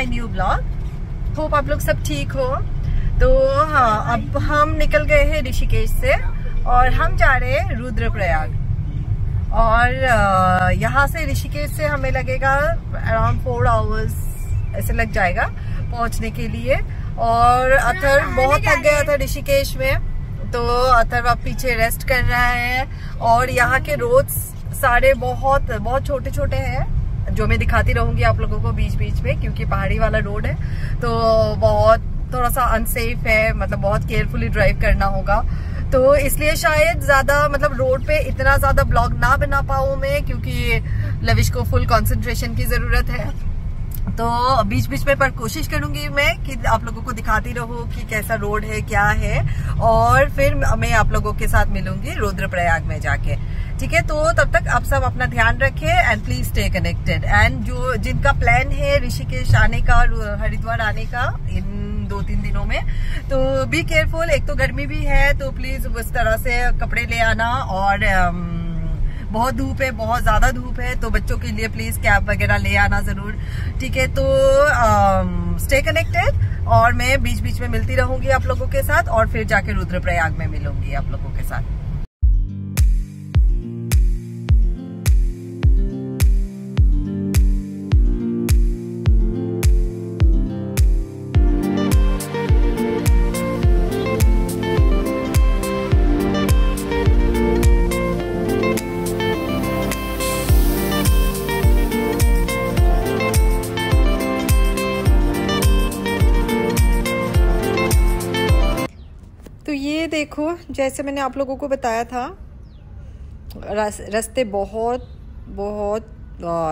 My new blog. Hope आप लोग सब ठीक हो। तो हाँ, अब हम निकल गए हैं ऋषिकेश से और हम जा रहे हैं रुद्रप्रयाग। और यहाँ से ऋषिकेश से हमें लगेगा अराउंड 4 आवर्स ऐसे लग जाएगा पहुँचने के लिए। और अथर्व बहुत थक गया था ऋषिकेश में, तो अथर्व अब पीछे रेस्ट कर रहा है। और यहाँ के रोड्स सारे बहुत बहुत छोटे छोटे हैं, जो मैं दिखाती रहूंगी आप लोगों को बीच बीच में, क्योंकि पहाड़ी वाला रोड है तो बहुत थोड़ा सा अनसेफ है, मतलब बहुत केयरफुली ड्राइव करना होगा। तो इसलिए शायद ज्यादा मतलब रोड पे इतना ज्यादा ब्लॉग ना बना पाऊं मैं, क्योंकि लविश को फुल कंसंट्रेशन की जरूरत है। तो बीच बीच में पर कोशिश करूंगी मैं कि आप लोगों को दिखाती रहूं कि कैसा रोड है क्या है। और फिर मैं आप लोगों के साथ मिलूंगी रुद्रप्रयाग में जाके, ठीक है। तो तब तक आप सब अपना ध्यान रखें and please stay connected. And जो जिनका प्लान है ऋषिकेश आने का, हरिद्वार आने का इन 2-3 दिनों में, तो बी केयरफुल। एक तो गर्मी भी है, तो प्लीज उस तरह से कपड़े ले आना। और बहुत धूप है, बहुत ज्यादा धूप है, तो बच्चों के लिए प्लीज कैप वगैरह ले आना जरूर, ठीक है। तो स्टे कनेक्टेड और मैं बीच बीच में मिलती रहूंगी आप लोगों के साथ, और फिर जाके रुद्रप्रयाग में मिलूंगी आप लोगों के साथ। ये देखो, जैसे मैंने आप लोगों को बताया था, रास्ते बहुत बहुत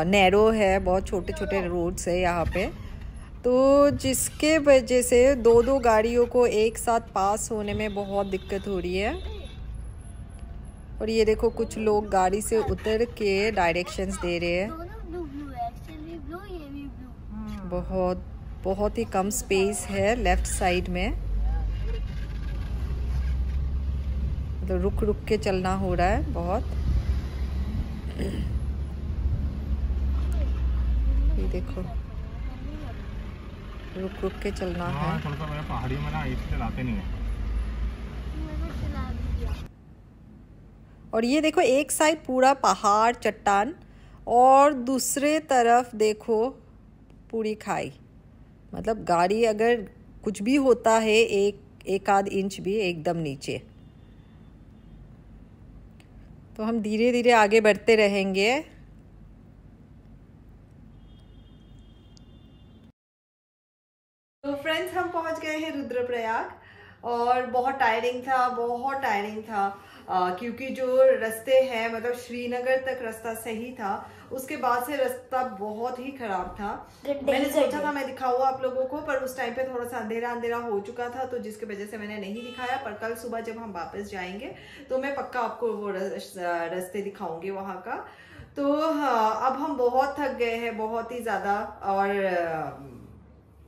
नैरो है, बहुत छोटे छोटे रोड्स है यहाँ पे। तो जिसके वजह से 2-2 गाड़ियों को एक साथ पास होने में बहुत दिक्कत हो रही है। और ये देखो, कुछ लोग गाड़ी से उतर के डायरेक्शंस दे रहे हैं। बहुत बहुत ही कम स्पेस है लेफ्ट साइड में, तो रुक रुक के चलना हो रहा है बहुत। ये देखो, रुक रुक के चलना है। पहाड़ी में ना ऐसे चलाते नहीं है। और ये देखो, एक साइड पूरा पहाड़ चट्टान और दूसरे तरफ देखो पूरी खाई। मतलब गाड़ी अगर कुछ भी होता है एक आध इंच भी एकदम नीचे। तो हम धीरे धीरे आगे बढ़ते रहेंगे। तो फ्रेंड्स, हम पहुंच गए हैं रुद्रप्रयाग और बहुत टायरिंग था, क्योंकि जो रास्ते हैं, मतलब श्रीनगर तक रास्ता सही था, उसके बाद से रास्ता बहुत ही खराब था। मैंने सोचा था मैं दिखाऊँ आप लोगों को, पर उस टाइम पे थोड़ा सा अंधेरा हो चुका था, तो जिसकी वजह से मैंने नहीं दिखाया। पर कल सुबह जब हम वापस जाएंगे तो मैं पक्का आपको वो रास्ते दिखाऊंगी वहां का। तो हाँ, अब हम बहुत थक गए हैं, बहुत ही ज्यादा, और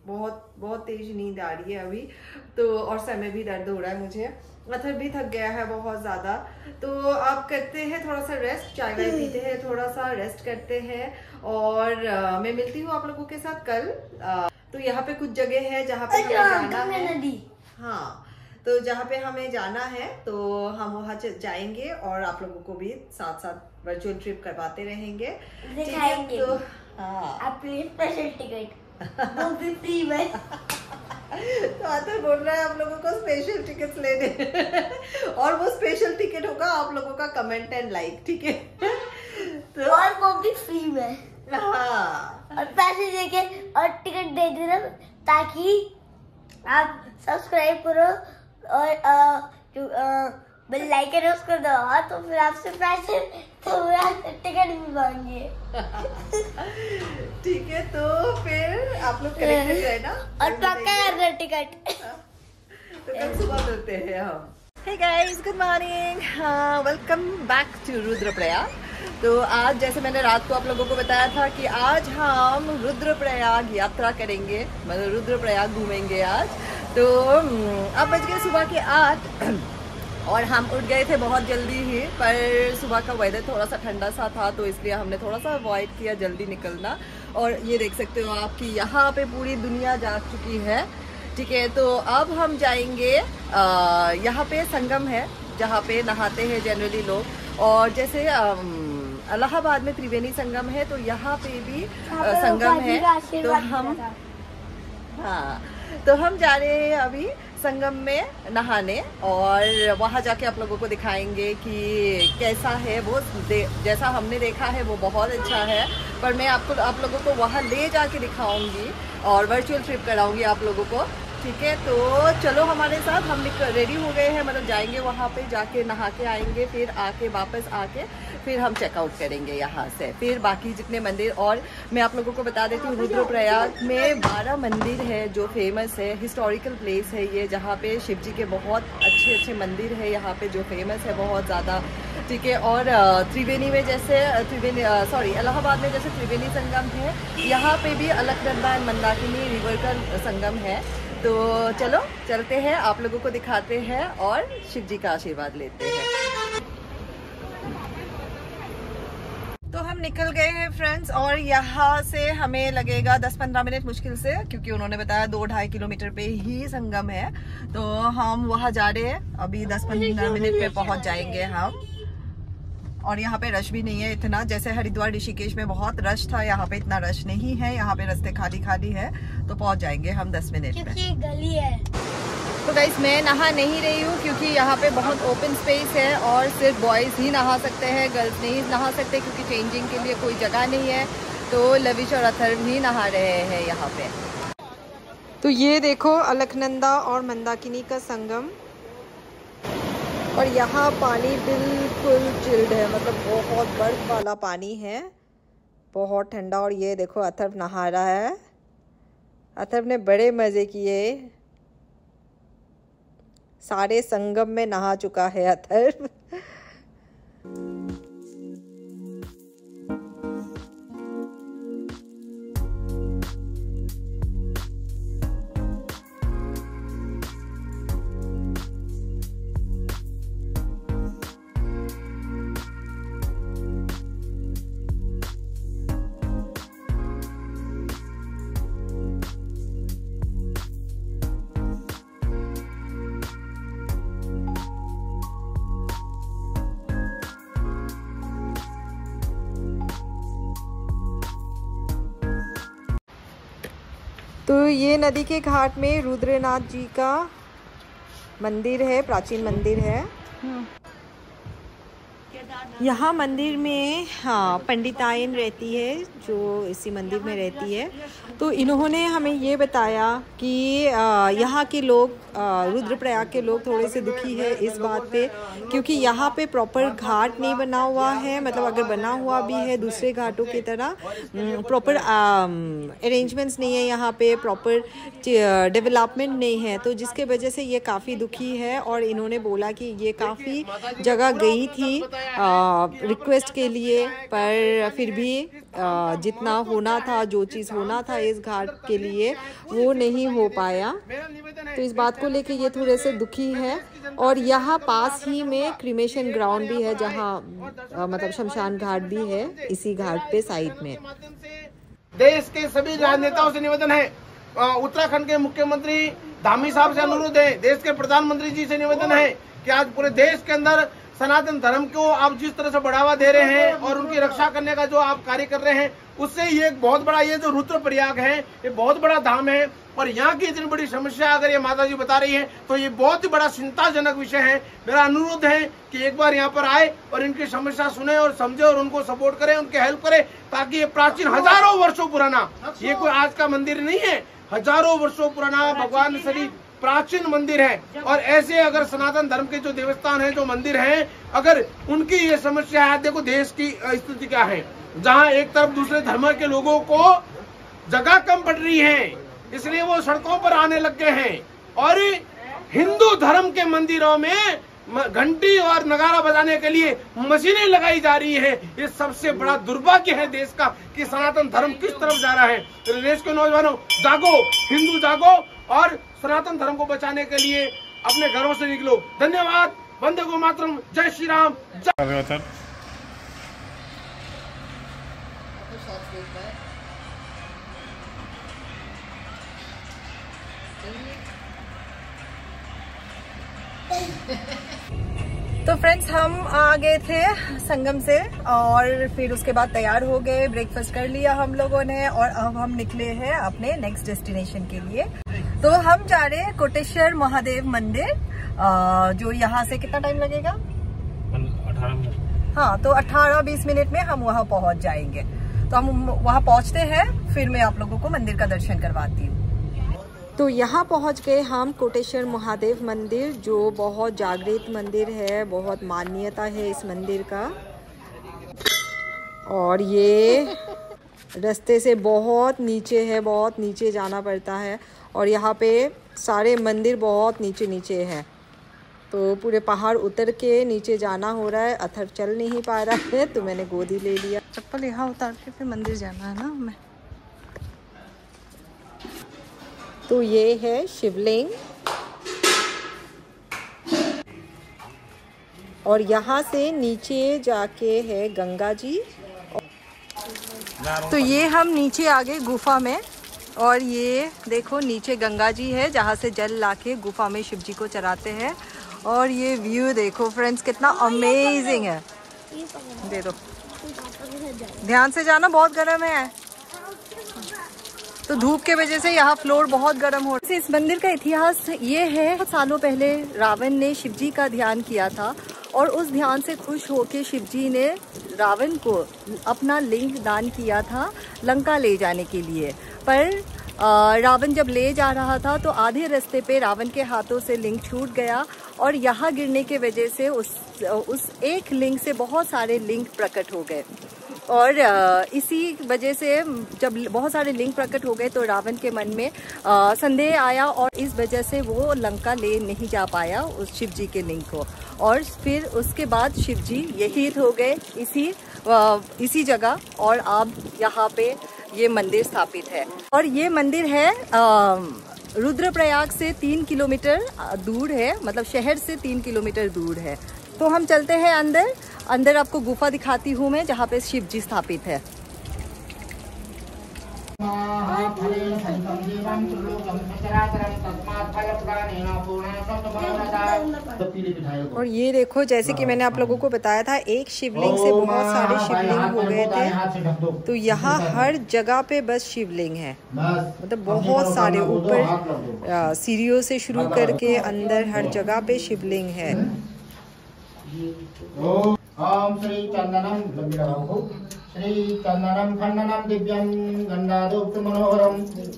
बहुत तेज नींद आ रही है अभी तो, और सर में भी दर्द हो रहा है मुझे, अथर भी थक गया है बहुत ज्यादा। तो अब करते हैं थोड़ा सा रेस्ट, चाय वाय पीते हैं, थोड़ा सा रेस्ट करते हैं, और मैं मिलती हूँ आप लोगों के साथ कल। तो यहाँ पे कुछ जगह है जहाँ पे हमें जाना है। हाँ, तो जहाँ पे हमें जाना है तो हम वहाँ जाएंगे, और आप लोगों को भी साथ साथ वर्चुअल ट्रिप करवाते रहेंगे, दिखाएंगे। तो हाँ, स्पेशल टिकट वो भी फ्री में। तो आतर बोल रहा है आप लोगों को स्पेशल टिकट्स लेने और वो स्पेशल टिकट होगा आप लोगों का कमेंट एंड लाइक, ठीक है। तो और वो भी फ्री में। हाँ, और पैसे देके और टिकट दे देना, ताकि आप सब्सक्राइब करो और बेल आइकन उसको दबाओ, तो फिर आपसे पैसे तो टिकट भी मांगे। ठीक है, तो फिर आप लोग कनेक्टेड रहना और पक्का करना टिकट। तो कल सुबह मिलते हैं हम। Hey guys, good morning, welcome back to Rudraprayag. तो आज जैसे मैंने रात को आप लोगों को बताया था कि आज हम रुद्रप्रयाग यात्रा करेंगे, मतलब रुद्रप्रयाग घूमेंगे आज। तो अब बज गए सुबह के 8 और हम उठ गए थे बहुत जल्दी ही, पर सुबह का वेदर थोड़ा सा ठंडा सा था, तो इसलिए हमने थोड़ा सा अवॉइड किया जल्दी निकलना। और ये देख सकते हो आप कि यहाँ पे पूरी दुनिया जा चुकी है। ठीक है, तो अब हम जाएंगे, यहाँ पे संगम है जहाँ पे नहाते हैं जनरली लोग। और जैसे इलाहाबाद में त्रिवेणी संगम है, तो यहाँ पे भी संगम है। तो हम जा रहे हैं अभी संगम में नहाने, और वहाँ जाके आप लोगों को दिखाएंगे कि कैसा है वो। जैसा हमने देखा है वो बहुत अच्छा है, पर मैं आप लोगों को वहाँ ले जाके दिखाऊंगी और वर्चुअल ट्रिप कराऊंगी आप लोगों को। ठीक है, तो चलो हमारे साथ। हम रेडी हो गए हैं, मतलब जाएंगे वहाँ पे, जाके नहा के आएंगे, फिर आके वापस आके फिर हम चेकआउट करेंगे यहाँ से। फिर बाकी जितने मंदिर, और मैं आप लोगों को बता देती हूँ रुद्रप्रयाग में 12 मंदिर है जो फेमस है। हिस्टोरिकल प्लेस है ये, जहाँ पे शिव जी के बहुत अच्छे अच्छे मंदिर है यहाँ पे जो फेमस है बहुत ज़्यादा। ठीक है, और त्रिवेणी में जैसे इलाहाबाद में जैसे त्रिवेणी संगम है, यहाँ पे भी अलकनंदा एंड मंदाकिनी रिवर का संगम है। तो चलो चलते हैं, आप लोगों को दिखाते हैं और शिव जी का आशीर्वाद लेते हैं। तो हम निकल गए हैं फ्रेंड्स, और यहाँ से हमें लगेगा 10-15 मिनट मुश्किल से, क्योंकि उन्होंने बताया 2-2.5 किलोमीटर पे ही संगम है। तो हम वहाँ जा रहे हैं, अभी 10-15 मिनट पे पहुँच जाएंगे हम। और यहाँ पे रश भी नहीं है इतना, जैसे हरिद्वार ऋषिकेश में बहुत रश था, यहाँ पे इतना रश नहीं है। यहाँ पे रास्ते खाली खाली है, तो पहुँच जाएंगे हम 10 मिनट में। क्योंकि गली है। तो गाइस मैं नहा नहीं रही हूँ, क्योंकि यहाँ पे बहुत ओपन स्पेस है और सिर्फ बॉयज़ ही नहा सकते हैं, गर्ल्स नहीं नहा सकते, क्योंकि चेंजिंग के लिए कोई जगह नहीं है। तो लविश और अथर्व ही नहा रहे हैं यहाँ पे। तो ये देखो अलकनंदा और मंदाकिनी का संगम, और यहाँ पानी बिल्कुल चिल्ड है, मतलब बहुत बर्फ वाला पानी है, बहुत ठंडा। और ये देखो अथर्व नहा रहा है। अथर्व ने बड़े मज़े किए, सारे संगम में नहा चुका है अथर्व। तो ये नदी के घाट में रुद्रनाथ जी का मंदिर है, प्राचीन मंदिर है। यहाँ मंदिर में पंडिताइन रहती है जो इसी मंदिर में रहती है। तो इन्होंने हमें ये बताया कि यहाँ के लोग, रुद्रप्रयाग के लोग थोड़े से दुखी है इस बात पे, क्योंकि यहाँ पे प्रॉपर घाट नहीं बना हुआ है। मतलब अगर बना हुआ भी है दूसरे घाटों की तरह, प्रॉपर अरेंजमेंट्स नहीं है यहाँ पे, प्रॉपर डेवलपमेंट नहीं है, तो जिसके वजह से ये काफ़ी दुखी है। और इन्होंने बोला कि ये काफ़ी जगह गई थी रिक्वेस्ट के लिए, पर फिर भी जितना होना था, जो चीज़ होना था इस घाट के लिए, वो नहीं हो पाया। तो इस बात को लेके ये थोड़े से दुखी है। और यहाँ पास ही में क्रीमेशन ग्राउंड भी है, जहाँ मतलब शमशान घाट भी है इसी घाट पे साइड में। देश के सभी राजनेताओं से निवेदन है, उत्तराखंड के मुख्यमंत्री धामी साहब से अनुरोध है, देश के प्रधानमंत्री जी से निवेदन है कि आज पूरे देश के अंदर सनातन धर्म को आप जिस तरह से बढ़ावा दे रहे हैं और उनकी रक्षा करने का जो आप कार्य कर रहे हैं, उससे ये एक बहुत बड़ा, ये जो रुद्रप्रयाग है ये बहुत बड़ा धाम है। और यहाँ की इतनी बड़ी समस्या अगर ये माता जी बता रही है तो ये बहुत ही बड़ा चिंताजनक विषय है। मेरा अनुरोध है कि एक बार यहाँ पर आए और इनकी समस्या सुने और समझे और उनको सपोर्ट करें, उनके हेल्प करें, ताकि ये प्राचीन हजारों वर्षों पुराना, ये कोई आज का मंदिर नहीं है, हजारों वर्षों पुराना भगवान श्री प्राचीन मंदिर है। और ऐसे अगर सनातन धर्म के जो देवस्थान है, जो मंदिर हैं, अगर उनकी ये समस्या है, देखो देश की स्थिति क्या है, जहाँ एक तरफ दूसरे धर्म के लोगों को जगह कम पड़ रही है, इसलिए वो सड़कों पर आने लग गए हैं। और हिंदू धर्म के मंदिरों में घंटी और नगारा बजाने के लिए मशीनें लगाई जा रही है। ये सबसे बड़ा दुर्भाग्य है देश का कि सनातन धर्म किस तरफ जा रहा है। तो देश के नौजवानों जागो, हिंदू जागो और सनातन धर्म को बचाने के लिए अपने घरों से निकलो। धन्यवाद। वंदे गो मातरम। जय श्री राम। तो फ्रेंड्स हम आ गए थे संगम से और फिर उसके बाद तैयार हो गए, ब्रेकफास्ट कर लिया हम लोगों ने और अब हम निकले हैं अपने नेक्स्ट डेस्टिनेशन के लिए। तो हम जा रहे हैं कोटेश्वर महादेव मंदिर, जो यहाँ से कितना टाइम लगेगा? 18 मिनट। हाँ, तो 18-20 मिनट में हम वहाँ पहुँच जाएंगे। तो हम वहाँ पहुँचते हैं, फिर मैं आप लोगों को मंदिर का दर्शन करवाती हूँ। तो यहाँ पहुँच गए हम कोटेश्वर महादेव मंदिर, जो बहुत जागृत मंदिर है, बहुत मान्यता है इस मंदिर का। और ये रास्ते से बहुत नीचे है, बहुत नीचे जाना पड़ता है और यहाँ पे सारे मंदिर बहुत नीचे नीचे है। तो पूरे पहाड़ उतर के नीचे जाना हो रहा है। अथर चल नहीं पा रहा है तो मैंने गोदी ले लिया। चप्पल यहाँ उतार के फिर मंदिर जाना है ना हमें। तो ये है शिवलिंग और यहाँ से नीचे जाके है गंगा जी। तो ये हम नीचे आ गए गुफा में और ये देखो नीचे गंगा जी है, जहाँ से जल लाके गुफा में शिव जी को चढ़ाते हैं। और ये व्यू देखो फ्रेंड्स, कितना अमेजिंग है। दे दो, ध्यान से जाना, बहुत गर्म है। तो धूप के वजह से यहाँ फ्लोर बहुत गर्म हो रहा है। इस मंदिर का इतिहास ये है, सालों पहले रावण ने शिव जी का ध्यान किया था और उस ध्यान से खुश होकर शिव जी ने रावण को अपना लिंग दान किया था लंका ले जाने के लिए। पर रावण जब ले जा रहा था तो आधे रास्ते पे रावण के हाथों से लिंग छूट गया और यहाँ गिरने के वजह से उस एक लिंग से बहुत सारे लिंग प्रकट हो गए। और इसी वजह से जब बहुत सारे लिंग प्रकट हो गए तो रावण के मन में संदेह आया और इस वजह से वो लंका ले नहीं जा पाया उस शिव जी के लिंग को। और फिर उसके बाद शिव जी यही हो गए इसी जगह और अब यहाँ पे ये मंदिर स्थापित है। और ये मंदिर है रुद्रप्रयाग से 3 किलोमीटर दूर है, मतलब शहर से 3 किलोमीटर दूर है। तो हम चलते हैं अंदर आपको गुफा दिखाती हूँ मैं, जहाँ पे शिव जी स्थापित है। और ये देखो, जैसे कि मैंने आप लोगों को बताया था, एक शिवलिंग से बहुत सारे शिवलिंग हो गए थे। तो यहाँ हर जगह पे बस शिवलिंग है, मतलब बहुत सारे, ऊपर सीढ़ियों से शुरू करके अंदर हर जगह पे शिवलिंग है। ओम श्री चंदनम श्री चंदनम खंडनम दिव्यम गंधाधूप मनोहरम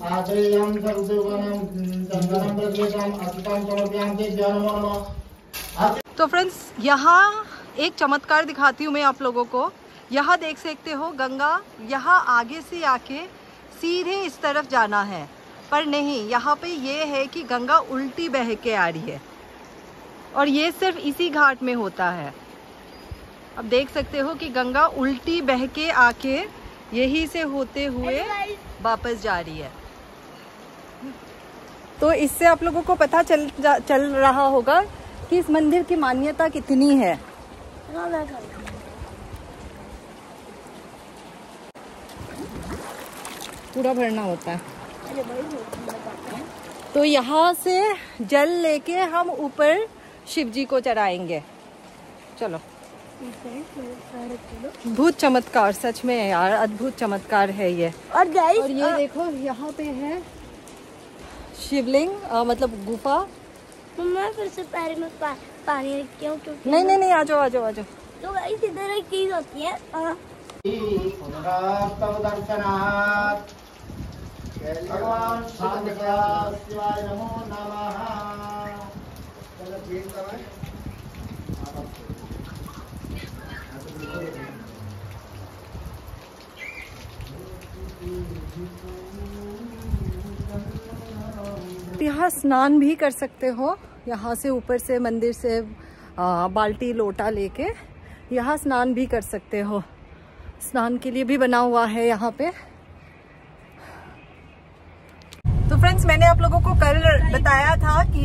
आश्रयम सर्वसुवनम चंदनम प्रदेशम अतिकम समर्पयाम दिव्य नमो नमः। तो फ्रेंड्स, यहाँ एक चमत्कार दिखाती हूँ मैं आप लोगों को। यहाँ देख सकते हो गंगा, यहाँ आगे से आके सीधे इस तरफ जाना है, पर नहीं, यहाँ पे ये है कि गंगा उल्टी बह के आ रही है और ये सिर्फ इसी घाट में होता है। अब देख सकते हो कि गंगा उल्टी बह के आके यही से होते हुए वापस जा रही है। तो इससे आप लोगों को पता चल रहा होगा कि इस मंदिर की मान्यता कितनी है। पूरा भरना होता है। तो यहाँ से जल लेके हम ऊपर शिव जी को चढ़ाएंगे। चलो। अद्भुत चमत्कार, सच में यार अद्भुत चमत्कार है ये। और ये देखो, यहाँ पे है शिवलिंग, मतलब गुफा। मैं फिर से पैर में पानी रखती हूँ क्योंकि नहीं, आ जाओ। तो गाइस, इधर एक चीज होती है, भगवान शिवाय नमो नमः। यहाँ स्नान भी कर सकते हो। यहाँ से ऊपर से मंदिर से बाल्टी लोटा लेके यहाँ स्नान भी कर सकते हो। स्नान के लिए भी बना हुआ है यहाँ पे। तो तो फ्रेंड्स, मैंने आप लोगों को कल बताया था कि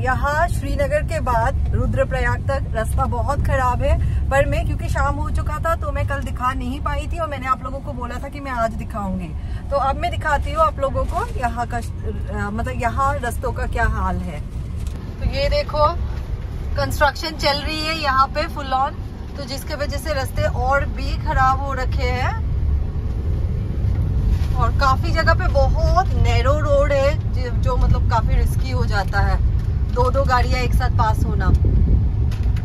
यहाँ श्रीनगर के बाद रुद्रप्रयाग तक रास्ता बहुत खराब है, पर मैं क्योंकि शाम हो चुका था तो मैं कल दिखा नहीं पाई थी और मैंने आप लोगों को बोला था कि मैं आज दिखाऊंगी। तो अब मैं दिखाती हूँ आप लोगों को यहाँ का मतलब यहाँ रास्तों का क्या हाल है। तो ये देखो, कंस्ट्रक्शन चल रही है यहाँ पे फुल ऑन, तो जिसके वजह से रास्ते और भी खराब हो रखे हैं और काफी जगह पे बहुत नैरो रोड है जो मतलब काफी रिस्की हो जाता है, दो गाड़ियां एक साथ पास होना।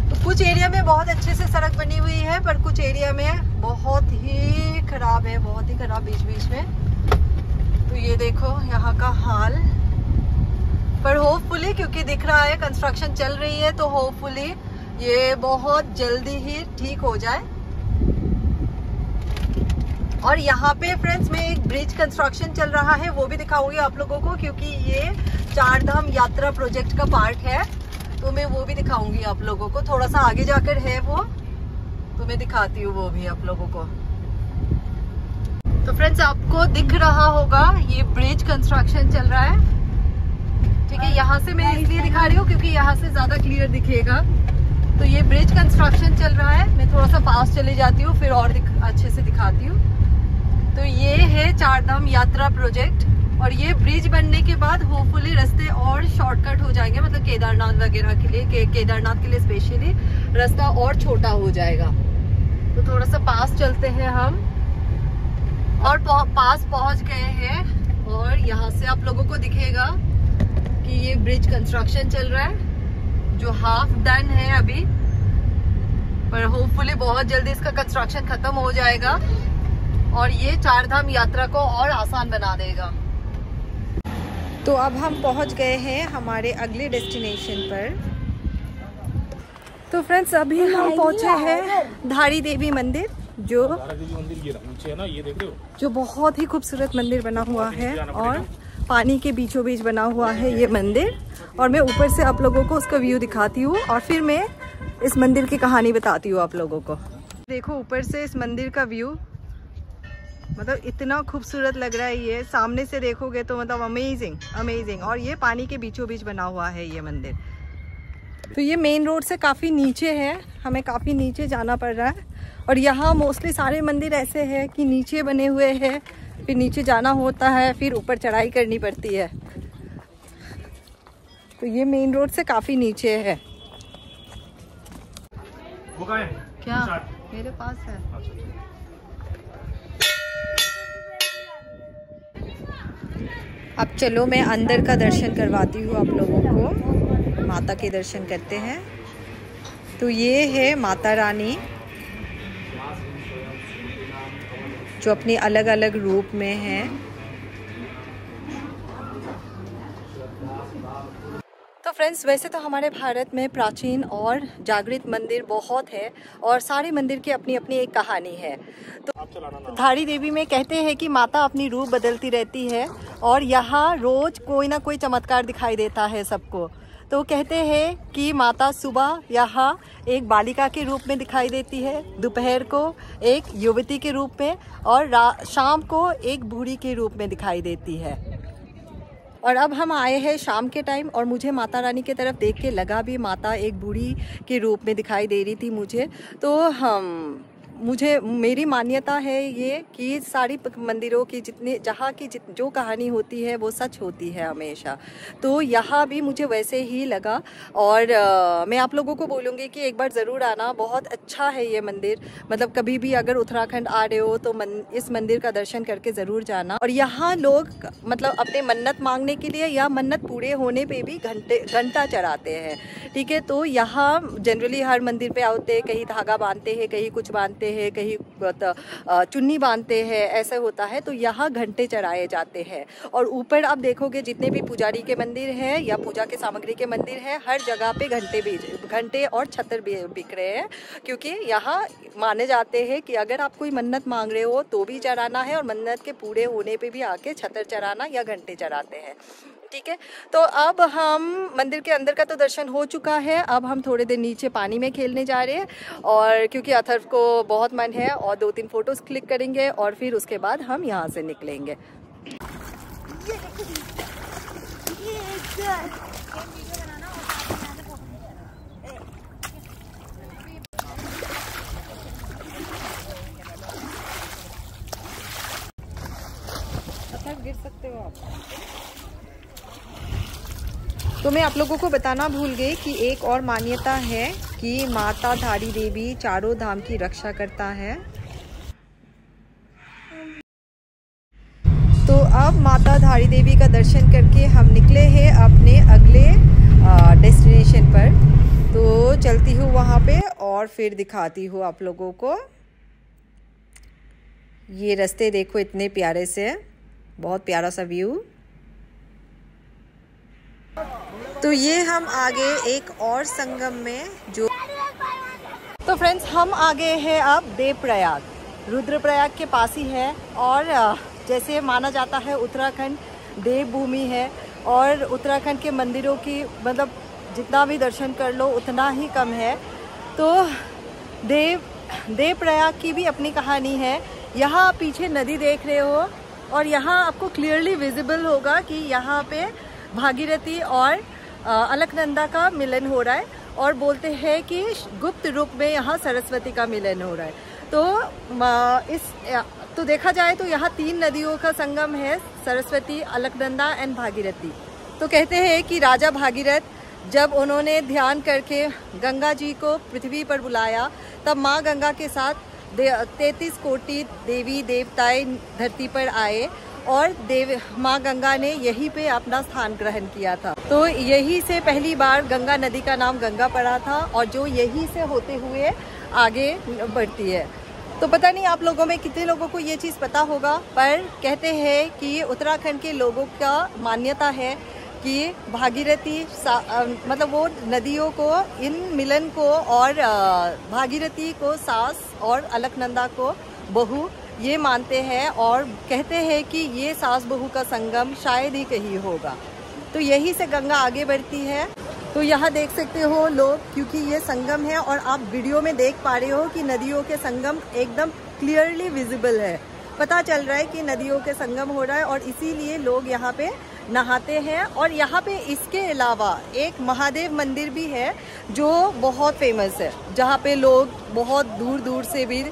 तो कुछ एरिया में बहुत अच्छे से सड़क बनी हुई है, पर कुछ एरिया में बहुत ही खराब है, बहुत ही खराब बीच बीच में। तो ये देखो यहाँ का हाल, पर होपफुली क्योंकि दिख रहा है कंस्ट्रक्शन चल रही है तो होपफुली ये बहुत जल्दी ही ठीक हो जाए। और यहाँ पे फ्रेंड्स में एक ब्रिज कंस्ट्रक्शन चल रहा है, वो भी दिखाऊंगी आप लोगों को क्योंकि ये 4 धाम यात्रा प्रोजेक्ट का पार्ट है, तो मैं वो भी दिखाऊंगी आप लोगों को। थोड़ा सा आगे जाकर है वो, तो मैं दिखाती हूँ वो भी आप लोगों को। तो फ्रेंड्स, आपको दिख रहा होगा ये ब्रिज कंस्ट्रक्शन चल रहा है, ठीक है। यहाँ से मैं इसलिए दिखा रही हूँ क्योंकि यहाँ से ज्यादा क्लियर दिखेगा। तो ये ब्रिज कंस्ट्रक्शन चल रहा है, मैं थोड़ा सा पास चली जाती हूँ फिर और अच्छे से दिखाती हूँ। तो ये है 4 धाम यात्रा प्रोजेक्ट, और ये ब्रिज बनने के बाद होपफुली रास्ते और शॉर्टकट हो जाएंगे, मतलब केदारनाथ वगैरह के लिए, केदारनाथ के लिए स्पेशली रास्ता और छोटा हो जाएगा। तो थोड़ा सा पास चलते हैं हम, और पास पहुंच गए हैं, और यहाँ से आप लोगों को दिखेगा कि ये ब्रिज कंस्ट्रक्शन चल रहा है जो हाफ डन है अभी, पर होपफुली बहुत जल्दी इसका कंस्ट्रक्शन खत्म हो जाएगा और ये 4 धाम यात्रा को और आसान बना देगा। तो अब हम पहुंच गए हैं हमारे अगले डेस्टिनेशन पर। तो फ्रेंड्स, अभी हम पहुंचे हैं धारी देवी मंदिर, जो नीचे है ना, ये देख रहे हो, जो बहुत ही खूबसूरत मंदिर बना हुआ है और पानी के बीचों बीच बना हुआ है ये मंदिर। और मैं ऊपर से आप लोगों को उसका व्यू दिखाती हूँ और फिर मैं इस मंदिर की कहानी बताती हूँ आप लोगों को। देखो ऊपर से इस मंदिर का व्यू, मतलब इतना खूबसूरत लग रहा है, ये सामने से देखोगे तो मतलब अमेजिंग अमेजिंग। और ये पानी के बीचों बीच बना हुआ है ये मंदिर। तो ये मेन रोड से काफ़ी नीचे है, हमें काफ़ी नीचे जाना पड़ रहा है। और यहाँ मोस्टली सारे मंदिर ऐसे हैं कि नीचे बने हुए हैं, फिर नीचे जाना होता है, फिर ऊपर चढ़ाई करनी पड़ती है। तो ये मेन रोड से काफ़ी नीचे है। वो कहाँ है? क्या मेरे पास है? अब चलो मैं अंदर का दर्शन करवाती हूँ आप लोगों को, माता के दर्शन करते हैं। तो ये है माता रानी जो अपने अलग अलग रूप में है। तो फ्रेंड्स, वैसे तो हमारे भारत में प्राचीन और जागृत मंदिर बहुत है और सारे मंदिर की अपनी अपनी एक कहानी है। तो धारी देवी में कहते हैं कि माता अपनी रूप बदलती रहती है और यहाँ रोज कोई ना कोई चमत्कार दिखाई देता है सबको। तो कहते हैं कि माता सुबह यहाँ एक बालिका के रूप में दिखाई देती है, दोपहर को एक युवती के रूप में और शाम को एक बूढ़ी के रूप में दिखाई देती है। और अब हम आए हैं शाम के टाइम और मुझे माता रानी की तरफ देख के लगा भी माता एक बूढ़ी के रूप में दिखाई दे रही थी मुझे। तो मेरी मान्यता है ये कि सारी मंदिरों की जहाँ की जो कहानी होती है वो सच होती है हमेशा। तो यहाँ भी मुझे वैसे ही लगा और मैं आप लोगों को बोलूँगी कि एक बार ज़रूर आना, बहुत अच्छा है ये मंदिर। मतलब कभी भी अगर उत्तराखंड आ रहे हो तो इस मंदिर का दर्शन करके ज़रूर जाना। और यहाँ लोग मतलब अपने मन्नत मांगने के लिए या मन्नत पूरे होने पे भी घंटा चढ़ाते हैं, ठीक है। तो यहाँ जनरली हर मंदिर पे आते हैं, कहीं धागा बांधते हैं, कहीं कुछ बांधते हैं, कहीं चुन्नी बांधते हैं, ऐसा होता है। तो यहाँ घंटे चढ़ाए जाते हैं। और ऊपर आप देखोगे जितने भी पुजारी के मंदिर हैं या पूजा के सामग्री के मंदिर हैं, हर जगह पे घंटे और छतर बिक रहे हैं, क्योंकि यहाँ माने जाते हैं कि अगर आप कोई मन्नत मांग रहे हो तो भी चढ़ाना है और मन्नत के पूरे होने पे भी आके छतर चढ़ाना या घंटे चढ़ाते हैं, ठीक है। तो अब हम मंदिर के अंदर का तो दर्शन हो चुका है, अब हम थोड़े देर नीचे पानी में खेलने जा रहे हैं और क्योंकि अथर्व को बहुत मन है और 2-3 फोटोज क्लिक करेंगे और फिर उसके बाद हम यहाँ से निकलेंगे। गिर सकते हो आप। तो मैं आप लोगों को बताना भूल गई कि एक और मान्यता है कि माता धारी देवी चारों धाम की रक्षा करता है। तो अब माता धारी देवी का दर्शन करके हम निकले हैं अपने अगले डेस्टिनेशन पर। तो चलती हूँ वहाँ पे और फिर दिखाती हूँ आप लोगों को। ये रास्ते देखो इतने प्यारे से, बहुत प्यारा सा व्यू। तो ये हम आगे एक और संगम में जो तो फ्रेंड्स हम आ गए हैं अब देवप्रयाग, रुद्रप्रयाग के पास ही है। और जैसे माना जाता है उत्तराखंड देवभूमि है और उत्तराखंड के मंदिरों की मतलब जितना भी दर्शन कर लो उतना ही कम है। तो देवप्रयाग की भी अपनी कहानी है। यहाँ पीछे नदी देख रहे हो और यहाँ आपको क्लियरली विजिबल होगा कि यहाँ पे भागीरथी और अलकनंदा का मिलन हो रहा है और बोलते हैं कि गुप्त रूप में यहाँ सरस्वती का मिलन हो रहा है। तो देखा जाए तो यहाँ 3 नदियों का संगम है, सरस्वती, अलकनंदा एंड भागीरथी। तो कहते हैं कि राजा भागीरथ जब उन्होंने ध्यान करके गंगा जी को पृथ्वी पर बुलाया तब माँ गंगा के साथ 33 कोटि देवी देवताएं धरती पर आए और माँ गंगा ने यहीं पे अपना स्थान ग्रहण किया था। तो यहीं से पहली बार गंगा नदी का नाम गंगा पड़ा था और जो यहीं से होते हुए आगे बढ़ती है। तो पता नहीं आप लोगों में कितने लोगों को ये चीज़ पता होगा, पर कहते हैं कि उत्तराखंड के लोगों का मान्यता है कि भागीरथी मतलब वो नदियों को इन मिलन को और भागीरथी को सास और अलकनंदा को बहू ये मानते हैं और कहते हैं कि ये सास बहू का संगम शायद ही कहीं होगा। तो यहीं से गंगा आगे बढ़ती है। तो यहाँ देख सकते हो लोग, क्योंकि ये संगम है और आप वीडियो में देख पा रहे हो कि नदियों के संगम एकदम क्लियरली विजिबल है। पता चल रहा है कि नदियों के संगम हो रहा है और इसीलिए लोग यहाँ पे नहाते हैं। और यहाँ पे इसके अलावा एक महादेव मंदिर भी है जो बहुत फेमस है, जहाँ पे लोग बहुत दूर दूर से भी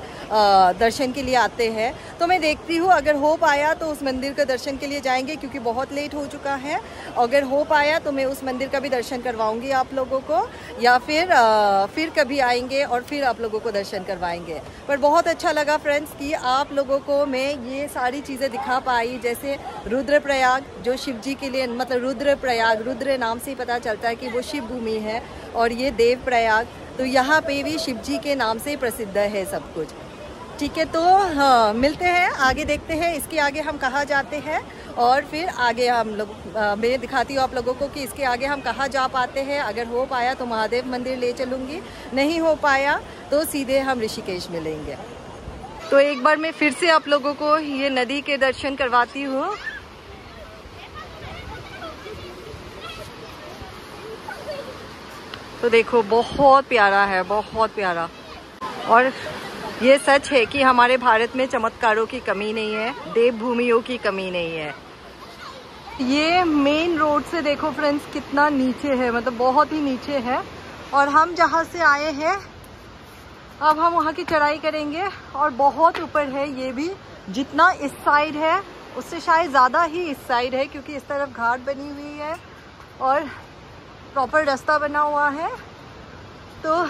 दर्शन के लिए आते हैं। तो मैं देखती हूँ अगर हो पाया तो उस मंदिर का दर्शन के लिए जाएंगे, क्योंकि बहुत लेट हो चुका है। अगर हो पाया तो मैं उस मंदिर का भी दर्शन करवाऊंगी आप लोगों को, या फिर कभी आएंगे और फिर आप लोगों को दर्शन करवाएंगे। पर बहुत अच्छा लगा फ्रेंड्स कि आप लोगों को मैं ये सारी चीज़ें दिखा पाई, जैसे रुद्रप्रयाग जो शिव जी के लिए, मतलब रुद्रप्रयाग, रुद्र नाम से ही पता चलता है कि वो शिव भूमि है, और ये देवप्रयाग तो यहाँ पे भी शिव जी के नाम से प्रसिद्ध है सब कुछ। ठीक है, तो हाँ मिलते हैं, आगे देखते हैं इसके आगे हम कहाँ जाते हैं और फिर आगे हम लोग मैं दिखाती हूँ आप लोगों को कि इसके आगे हम कहाँ जा पाते हैं। अगर हो पाया तो महादेव मंदिर ले चलूँगी, नहीं हो पाया तो सीधे हम ऋषिकेश मिलेंगे। तो एक बार मैं फिर से आप लोगों को ये नदी के दर्शन करवाती हूँ। तो देखो बहुत प्यारा है, बहुत प्यारा। और ये सच है कि हमारे भारत में चमत्कारों की कमी नहीं है, देवभूमियों की कमी नहीं है। ये मेन रोड से देखो फ्रेंड्स कितना नीचे है, मतलब बहुत ही नीचे है। और हम जहाँ से आए हैं अब हम वहाँ की चढ़ाई करेंगे और बहुत ऊपर है ये भी, जितना इस साइड है उससे शायद ज़्यादा ही इस साइड है, क्योंकि इस तरफ घाट बनी हुई है और प्रॉपर रास्ता बना हुआ है। तो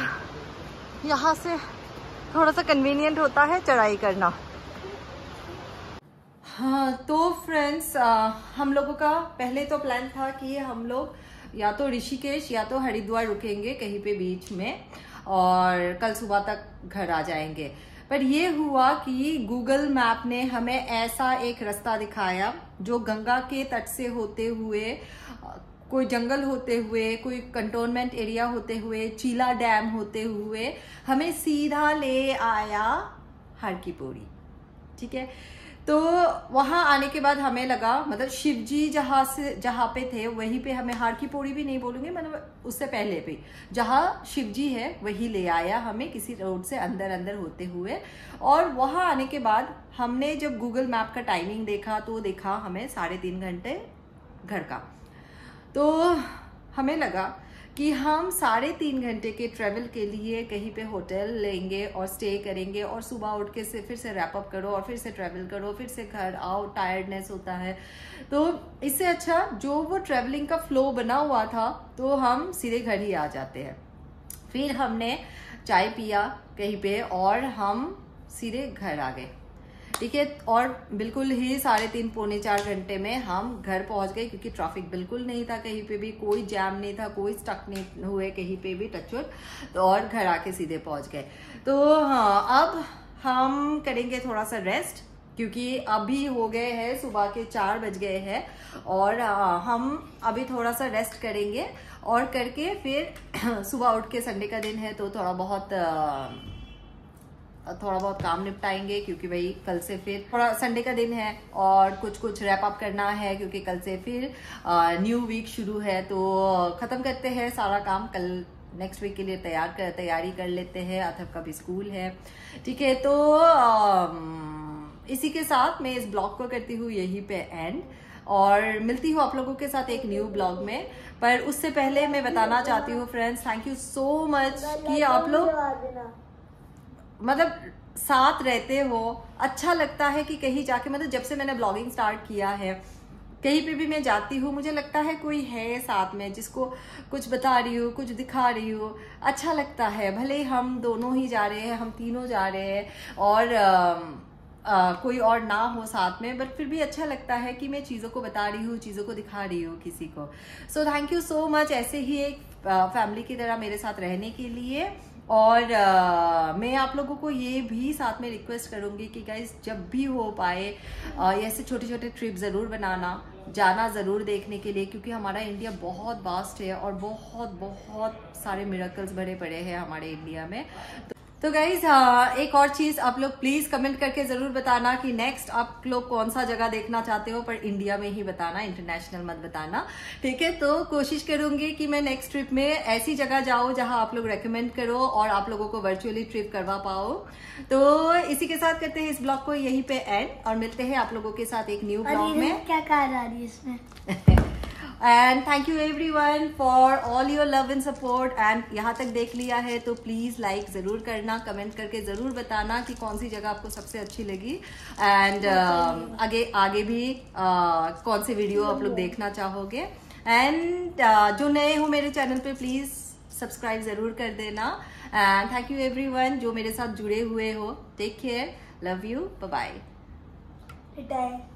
यहाँ से थोड़ा सा कन्वीनियंट होता है चढ़ाई करना। हाँ तो फ्रेंड्स हम लोगों का पहले तो प्लान था कि हम लोग या तो ऋषिकेश या तो हरिद्वार रुकेंगे कहीं पे बीच में और कल सुबह तक घर आ जाएंगे। पर ये हुआ कि गूगल मैप ने हमें ऐसा एक रास्ता दिखाया जो गंगा के तट से होते हुए, कोई जंगल होते हुए, कोई कंटोनमेंट एरिया होते हुए, चीला डैम होते हुए हमें सीधा ले आया हर की पौड़ी। ठीक है, तो वहां आने के बाद हमें लगा, मतलब शिव जी जहाँ पे थे वहीं पे हमें, हार की पौड़ी भी नहीं बोलूंगे, मतलब उससे पहले पे जहाँ शिव जी है वही ले आया हमें किसी रोड से अंदर होते हुए। और वहां आने के बाद हमने जब गूगल मैप का टाइमिंग देखा तो देखा हमें 3.5 घंटे घर का। तो हमें लगा कि हम 3.5 घंटे के ट्रैवल के लिए कहीं पे होटल लेंगे और स्टे करेंगे और सुबह उठ के फिर से रैप अप करो और फिर से ट्रैवल करो, फिर से घर आओ, टायर्डनेस होता है। तो इससे अच्छा जो वो ट्रैवलिंग का फ्लो बना हुआ था तो हम सीधे घर ही आ जाते हैं। फिर हमने चाय पिया कहीं पे और हम सीधे घर आ गए, ठीक है। और बिल्कुल ही 3.5 पौने 4 घंटे में हम घर पहुंच गए, क्योंकि ट्रैफिक बिल्कुल नहीं था कहीं पे भी, कोई जैम नहीं था, कोई स्टक नहीं हुए कहीं पे भी, टचवुड। तो और घर आके सीधे पहुंच गए। तो हाँ, अब हम करेंगे थोड़ा सा रेस्ट, क्योंकि अभी हो गए हैं सुबह के 4 बज गए हैं और हम अभी थोड़ा सा रेस्ट करेंगे और करके फिर सुबह उठ के, संडे का दिन है तो थोड़ा बहुत काम निपटाएंगे, क्योंकि भाई कल से फिर थोड़ा संडे का दिन है और कुछ रैप अप करना है, क्योंकि कल से फिर न्यू वीक शुरू है। तो खत्म करते हैं सारा काम, कल नेक्स्ट वीक के लिए तैयारी कर लेते हैं। अथर्व का भी स्कूल है, ठीक है। तो इसी के साथ मैं इस ब्लॉग को करती हूँ यहीं पे एंड, और मिलती हूँ आप लोगों के साथ एक न्यू ब्लॉग में। पर उससे पहले मैं बताना चाहती हूँ friends, thank you so much कि आप लोग मतलब साथ रहते हो। अच्छा लगता है कि कहीं जाके, मतलब जब से मैंने ब्लॉगिंग स्टार्ट किया है, कहीं पे भी मैं जाती हूँ मुझे लगता है कोई है साथ में जिसको कुछ बता रही हूँ, कुछ दिखा रही हूँ, अच्छा लगता है। भले हम दोनों ही जा रहे हैं, हम तीनों जा रहे हैं और कोई और ना हो साथ में, बट फिर भी अच्छा लगता है कि मैं चीज़ों को बता रही हूँ, चीज़ों को दिखा रही हूँ किसी को। So thank you so much ऐसे ही एक फैमिली की तरह मेरे साथ रहने के लिए। और मैं आप लोगों को ये भी साथ में रिक्वेस्ट करूंगी कि गाइस जब भी हो पाए ऐसे छोटे छोटे ट्रिप ज़रूर बनाना, जाना ज़रूर देखने के लिए, क्योंकि हमारा इंडिया बहुत वास्ट है और बहुत बहुत सारे मिरेकल्स भरे पड़े हैं हमारे इंडिया में। तो गाइज एक और चीज, आप लोग प्लीज कमेंट करके जरूर बताना कि नेक्स्ट आप लोग कौन सा जगह देखना चाहते हो, पर इंडिया में ही बताना, इंटरनेशनल मत बताना, ठीक है। तो कोशिश करूंगी कि मैं नेक्स्ट ट्रिप में ऐसी जगह जाऊं जहां आप लोग रेकमेंड करो और आप लोगों को वर्चुअली ट्रिप करवा पाओ। तो इसी के साथ करते हैं इस ब्लॉग को यहीं पे एंड, और मिलते हैं आप लोगों के साथ एक न्यू ब्लॉग में। क्या कार आ रही है इसमें? And thank you everyone for all your love and support. And यहाँ तक देख लिया है तो प्लीज लाइक जरूर करना, कमेंट करके जरूर बताना कि कौन सी जगह आपको सबसे अच्छी लगी, एंड आगे भी कौन सी वीडियो आप लोग देखना चाहोगे। एंड जो नए हो मेरे चैनल पे प्लीज सब्सक्राइब जरूर कर देना। एंड थैंक यू एवरीवन जो मेरे साथ जुड़े हुए हो। Take care, love you, bye bye.